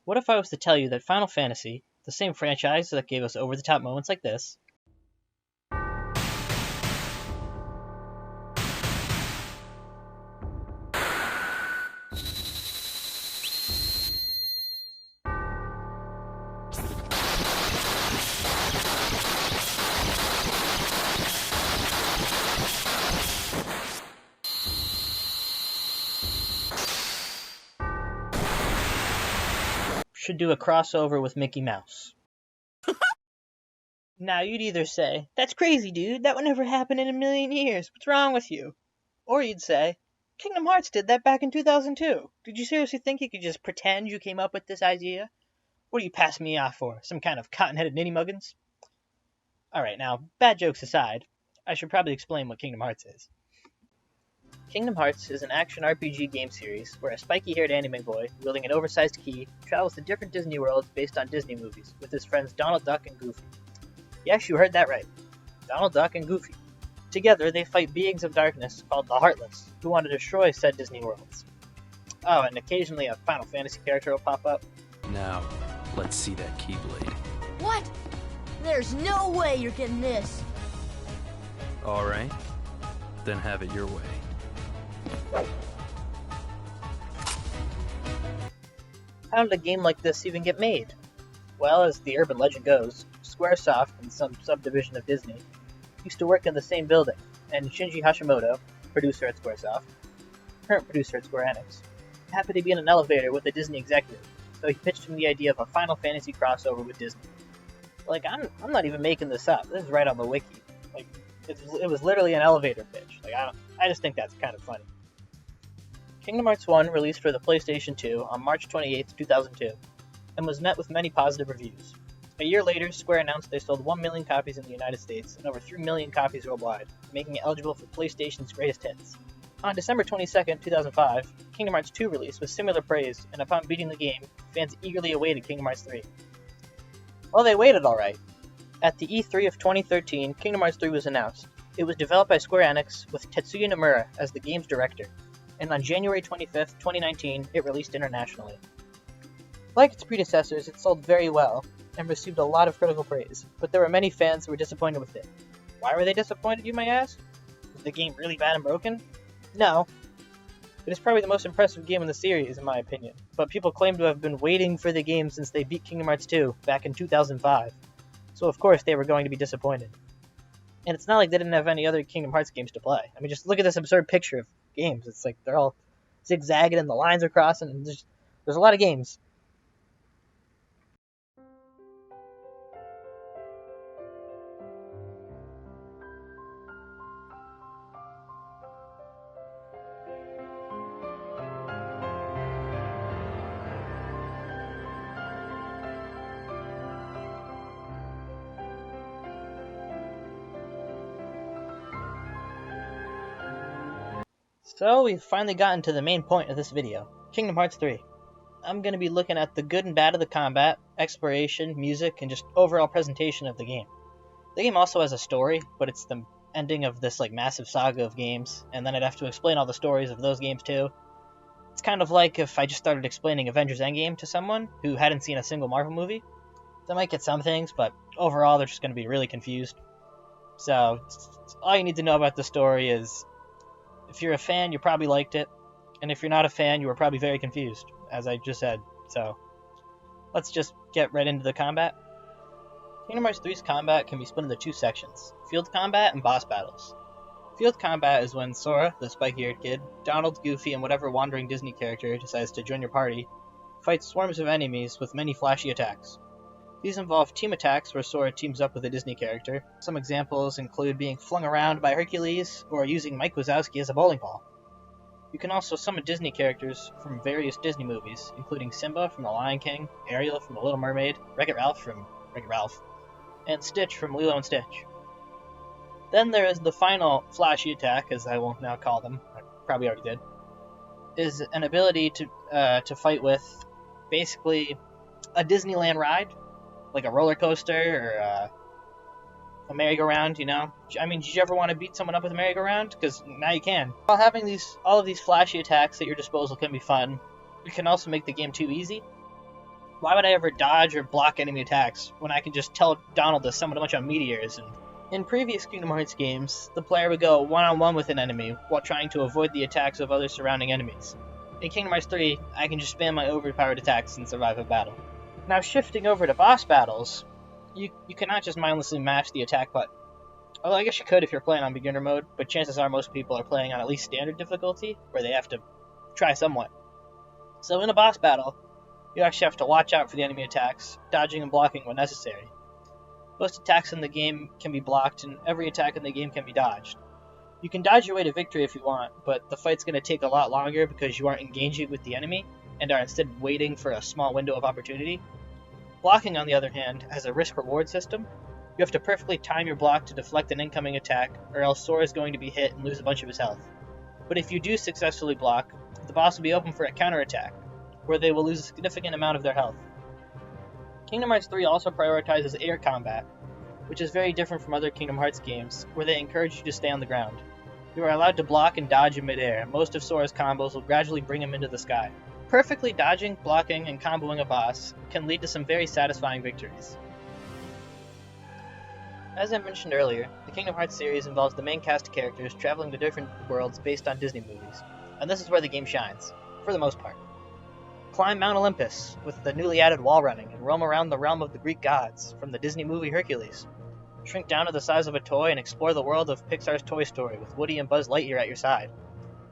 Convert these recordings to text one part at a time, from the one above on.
What if I was to tell you that Final Fantasy, the same franchise that gave us over-the-top moments like this, should do a crossover with Mickey Mouse? Now, you'd either say, "That's crazy, dude. That would never happen in a million years. What's wrong with you?" Or you'd say, "Kingdom Hearts did that back in 2002. Did you seriously think you could just pretend you came up with this idea? What are you passing me off for? Some kind of cotton-headed ninny-muggins?" Alright, now, bad jokes aside, I should probably explain what Kingdom Hearts is. Kingdom Hearts is an action RPG game series where a spiky-haired anime boy, wielding an oversized key, travels to different Disney worlds based on Disney movies, with his friends Donald Duck and Goofy. Yes, you heard that right. Donald Duck and Goofy. Together, they fight beings of darkness called the Heartless, who want to destroy said Disney worlds. Oh, and occasionally a Final Fantasy character will pop up. Now, let's see that Keyblade. What? There's no way you're getting this. Alright, then have it your way. How did a game like this even get made? Well, as the urban legend goes, Squaresoft, and some subdivision of Disney, used to work in the same building, and Shinji Hashimoto, producer at Squaresoft, current producer at Square Enix, happened to be in an elevator with a Disney executive, so he pitched him the idea of a Final Fantasy crossover with Disney. Like, I'm not even making this up. This is right on the wiki. Like, it was literally an elevator pitch. Like, I just think that's kind of funny. Kingdom Hearts 1 released for the PlayStation 2 on March 28, 2002, and was met with many positive reviews. A year later, Square announced they sold 1 million copies in the United States and over 3 million copies worldwide, making it eligible for PlayStation's greatest hits. On December 22, 2005, Kingdom Hearts 2 released with similar praise, and upon beating the game, fans eagerly awaited Kingdom Hearts 3. Well, they waited alright. At the E3 of 2013, Kingdom Hearts 3 was announced. It was developed by Square Enix, with Tetsuya Nomura as the game's director, and on January 25, 2019, it released internationally. Like its predecessors, it sold very well, and received a lot of critical praise, but there were many fans who were disappointed with it. Why were they disappointed, you may ask? Was the game really bad and broken? No. It is probably the most impressive game in the series, in my opinion, but people claim to have been waiting for the game since they beat Kingdom Hearts 2 back in 2005, so of course they were going to be disappointed. And it's not like they didn't have any other Kingdom Hearts games to play. I mean, just look at this absurd picture of games. It's like they're all zigzagging and the lines are crossing, and there's a lot of games. So we've finally gotten to the main point of this video, Kingdom Hearts 3. I'm going to be looking at the good and bad of the combat, exploration, music, and just overall presentation of the game. The game also has a story, but it's the ending of this massive saga of games, and then I'd have to explain all the stories of those games too. It's kind of like if I just started explaining Avengers Endgame to someone who hadn't seen a single Marvel movie. They might get some things, but overall they're just going to be really confused. So, all you need to know about the story is, if you're a fan, you probably liked it, and if you're not a fan, you were probably very confused, as I just said. So, let's just get right into the combat. Kingdom Hearts 3's combat can be split into two sections, field combat and boss battles. Field combat is when Sora, the spiky-haired kid, Donald, Goofy, and whatever wandering Disney character decides to join your party, fights swarms of enemies with many flashy attacks. These involve team attacks where Sora teams up with a Disney character. Some examples include being flung around by Hercules or using Mike Wazowski as a bowling ball. You can also summon Disney characters from various Disney movies, including Simba from The Lion King, Ariel from The Little Mermaid, Wreck-It Ralph from Wreck-It Ralph, and Stitch from Lilo and Stitch. Then there is the final flashy attack, as I will now call them, I probably already did, is an ability to fight with basically a Disneyland ride, like a roller coaster or a merry-go-round, you know? I mean, did you ever want to beat someone up with a merry-go-round? Because now you can. While having all of these flashy attacks at your disposal can be fun, it can also make the game too easy. Why would I ever dodge or block enemy attacks when I can just tell Donald to summon a bunch of meteors? And in previous Kingdom Hearts games, the player would go one-on-one with an enemy while trying to avoid the attacks of other surrounding enemies. In Kingdom Hearts 3, I can just spam my overpowered attacks and survive a battle. Now shifting over to boss battles, you cannot just mindlessly mash the attack button. Although I guess you could if you're playing on beginner mode, but chances are most people are playing on at least standard difficulty, where they have to try somewhat. So in a boss battle, you actually have to watch out for the enemy attacks, dodging and blocking when necessary. Most attacks in the game can be blocked, and every attack in the game can be dodged. You can dodge your way to victory if you want, but the fight's going to take a lot longer because you aren't engaging with the enemy, and are instead waiting for a small window of opportunity. Blocking, on the other hand, has a risk-reward system. You have to perfectly time your block to deflect an incoming attack, or else Sora is going to be hit and lose a bunch of his health. But if you do successfully block, the boss will be open for a counterattack, where they will lose a significant amount of their health. Kingdom Hearts 3 also prioritizes air combat, which is very different from other Kingdom Hearts games, where they encourage you to stay on the ground. You are allowed to block and dodge in midair, and most of Sora's combos will gradually bring him into the sky. Perfectly dodging, blocking, and comboing a boss can lead to some very satisfying victories. As I mentioned earlier, the Kingdom Hearts series involves the main cast of characters traveling to different worlds based on Disney movies, and this is where the game shines, for the most part. Climb Mount Olympus with the newly added wall running and roam around the realm of the Greek gods from the Disney movie Hercules. Shrink down to the size of a toy and explore the world of Pixar's Toy Story with Woody and Buzz Lightyear at your side.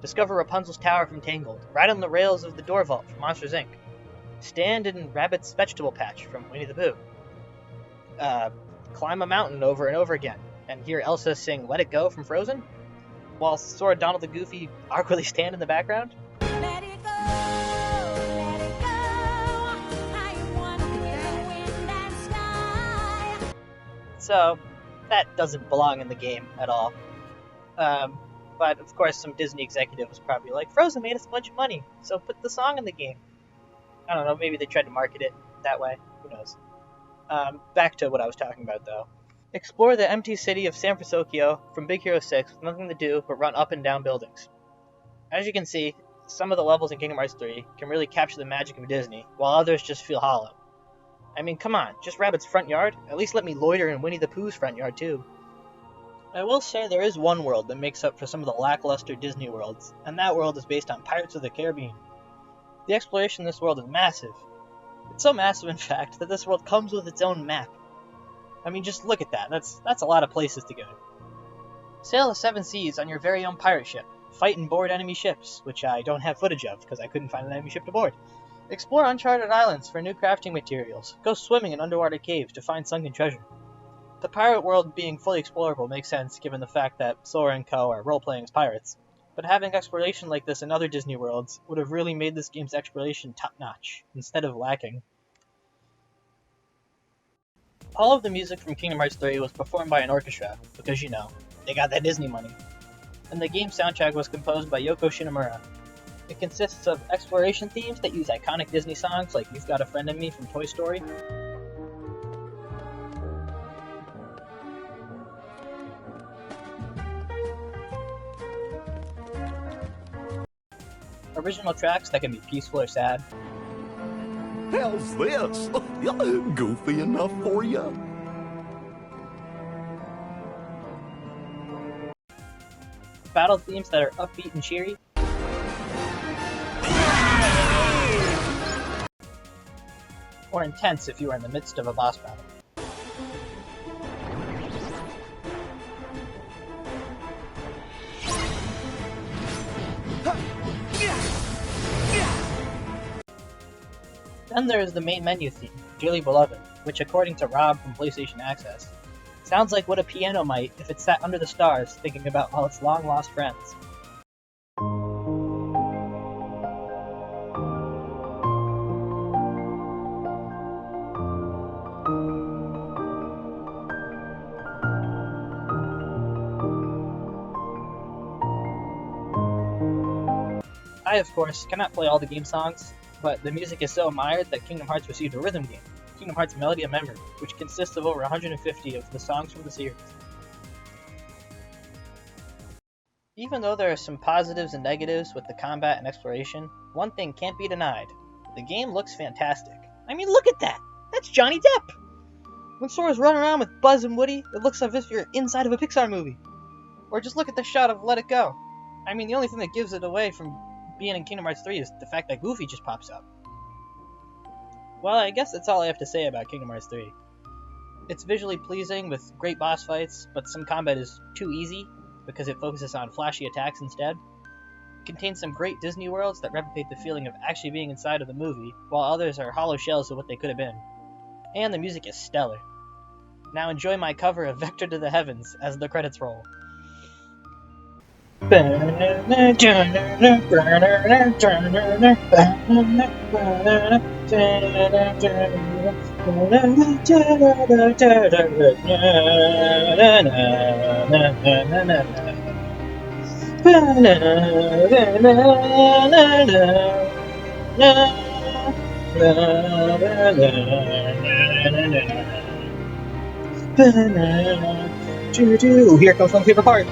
Discover Rapunzel's Tower from Tangled, ride on the rails of the Door Vault from Monsters Inc. Stand in Rabbit's Vegetable Patch from Winnie the Pooh. Climb a mountain over and over again, and hear Elsa sing Let It Go from Frozen, while Sora, Donald, and Goofy awkwardly stand in the background. Let it go, let it go. I want to hear the wind and sky. So, that doesn't belong in the game at all. But of course some Disney executive was probably like, Frozen made us a bunch of money, so put the song in the game. I don't know, maybe they tried to market it that way, who knows. Back to what I was talking about though. Explore the empty city of San Francisco from Big Hero 6 with nothing to do but run up and down buildings. As you can see, some of the levels in Kingdom Hearts 3 can really capture the magic of Disney, while others just feel hollow. I mean, come on, just Rabbit's front yard? At least let me loiter in Winnie the Pooh's front yard too. I will say there is one world that makes up for some of the lackluster Disney worlds, and that world is based on Pirates of the Caribbean. The exploration in this world is massive. It's so massive, in fact, that this world comes with its own map. I mean, just look at that. That's a lot of places to go. Sail the seven seas on your very own pirate ship. Fight and board enemy ships, which I don't have footage of because I couldn't find an enemy ship to board. Explore uncharted islands for new crafting materials. Go swimming in underwater caves to find sunken treasure. The pirate world being fully explorable makes sense given the fact that Sora and Co. are role-playing as pirates, but having exploration like this in other Disney worlds would have really made this game's exploration top-notch, instead of lacking. All of the music from Kingdom Hearts 3 was performed by an orchestra, because you know, they got that Disney money. And the game soundtrack was composed by Yoko Shinomura. It consists of exploration themes that use iconic Disney songs like You've Got a Friend in Me from Toy Story, original tracks that can be peaceful or sad, How's this? Goofy enough for you? battle themes that are upbeat and cheery, or intense if you are in the midst of a boss battle. Then there is the main menu theme, Dearly Beloved, which according to Rob from PlayStation Access, sounds like what a piano might if it sat under the stars thinking about all its long-lost friends. I, of course, cannot play all the game songs, but the music is so admired that Kingdom Hearts received a rhythm game, Kingdom Hearts Melody of Memory, which consists of over 150 of the songs from the series. Even though there are some positives and negatives with the combat and exploration, one thing can't be denied. The game looks fantastic. I mean, look at that! That's Johnny Depp! When Sora's running around with Buzz and Woody, it looks as if you're inside of a Pixar movie. Or just look at the shot of Let It Go. I mean, the only thing that gives it away from being in Kingdom Hearts 3 is the fact that Goofy just pops up. Well, I guess that's all I have to say about Kingdom Hearts 3. It's visually pleasing with great boss fights, but some combat is too easy because it focuses on flashy attacks instead. It contains some great Disney worlds that replicate the feeling of actually being inside of the movie, while others are hollow shells of what they could have been. And the music is stellar. Now enjoy my cover of Vector to the Heavens as the credits roll. Here comes my favorite part.